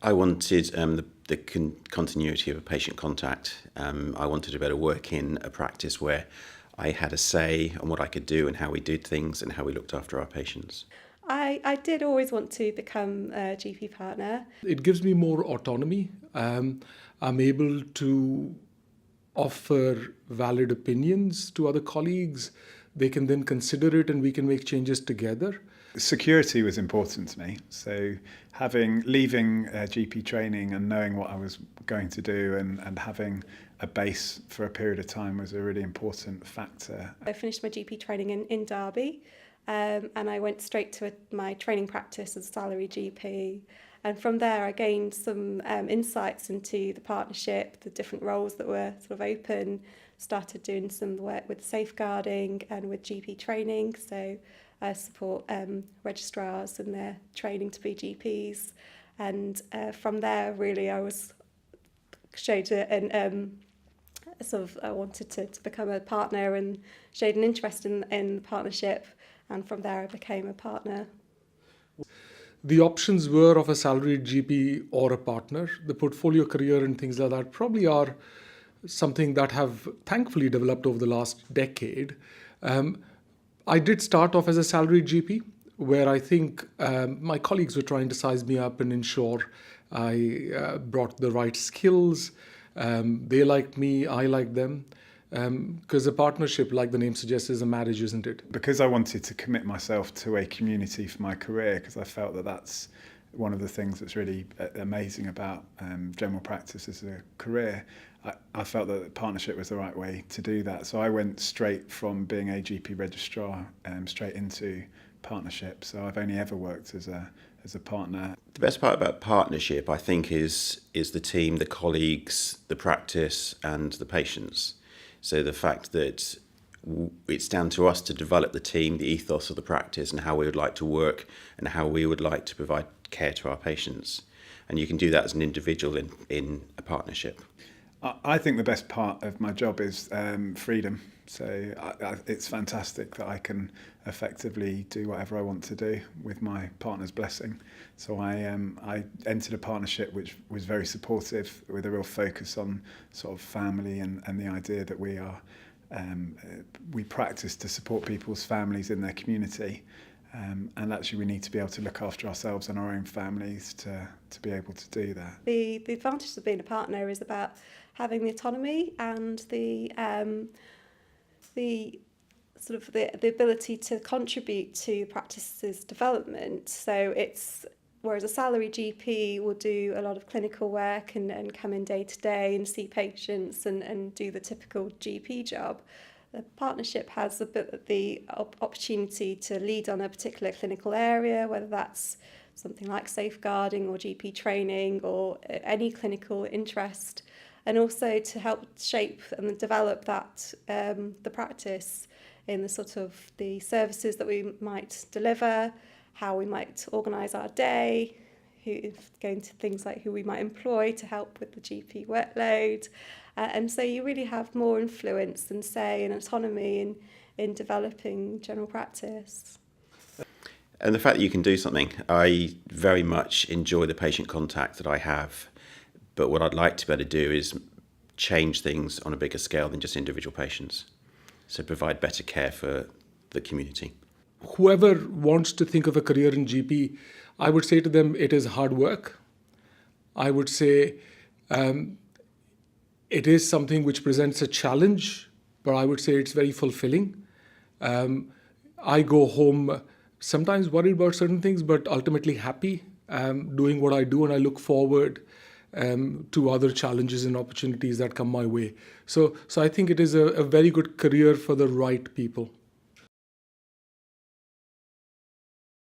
I wanted the continuity of a patient contact. I wanted to be able to work in a practice where I had a say on what I could do and how we did things and how we looked after our patients. I did always want to become a GP partner. It gives me more autonomy. I'm able to offer valid opinions to other colleagues. They can then consider it and we can make changes together. Security was important to me. So leaving GP training and knowing what I was going to do and having a base for a period of time was a really important factor. I finished my GP training in Derby, and I went straight to my training practice as a salary GP. And from there, I gained some insights into the partnership, the different roles that were sort of open, started doing some work with safeguarding and with GP training. So I support registrars in their training to be GPs. And from there, really, I was showed I wanted to become a partner and showed an interest in the partnership. And from there, I became a partner. The options were of a salaried GP or a partner. The portfolio career and things like that probably are something that have thankfully developed over the last decade. I did start off as a salaried GP, where I think my colleagues were trying to size me up and ensure I brought the right skills. They liked me, I liked them. Because a partnership, like the name suggests, is a marriage, isn't it? Because I wanted to commit myself to a community for my career, because I felt that that's one of the things that's really amazing about general practice as a career. I felt that partnership was the right way to do that. So I went straight from being a GP registrar straight into partnership. So I've only ever worked as a partner. The best part about partnership, I think, is the team, the colleagues, the practice and the patients. So the fact that it's down to us to develop the team, the ethos of the practice and how we would like to work and how we would like to provide care to our patients. And you can do that as an individual in a partnership. I think the best part of my job is freedom. So it's fantastic that I can effectively do whatever I want to do with my partner's blessing. So I entered a partnership which was very supportive, with a real focus on sort of family and the idea that we practice to support people's families in their community. And actually we need to be able to look after ourselves and our own families to be able to do that. The advantage of being a partner is about having the autonomy and the sort of the ability to contribute to practice's development. So whereas a salary GP will do a lot of clinical work and come in day to day and see patients and do the typical GP job, the partnership has the opportunity to lead on a particular clinical area, whether that's something like safeguarding or GP training or any clinical interest, and also to help shape and develop that the practice in the sort of the services that we might deliver, how we might organise our day, going to things like who we might employ to help with the GP workload. And so you really have more influence and say and autonomy in developing general practice. And the fact that you can do something, I very much enjoy the patient contact that I have. But what I'd like to be able to do is change things on a bigger scale than just individual patients. So provide better care for the community. Whoever wants to think of a career in GP, I would say to them, it is hard work. I would say it is something which presents a challenge, but I would say it's very fulfilling. I go home sometimes worried about certain things, but ultimately happy doing what I do, and I look forward to other challenges and opportunities that come my way. So I think it is a very good career for the right people.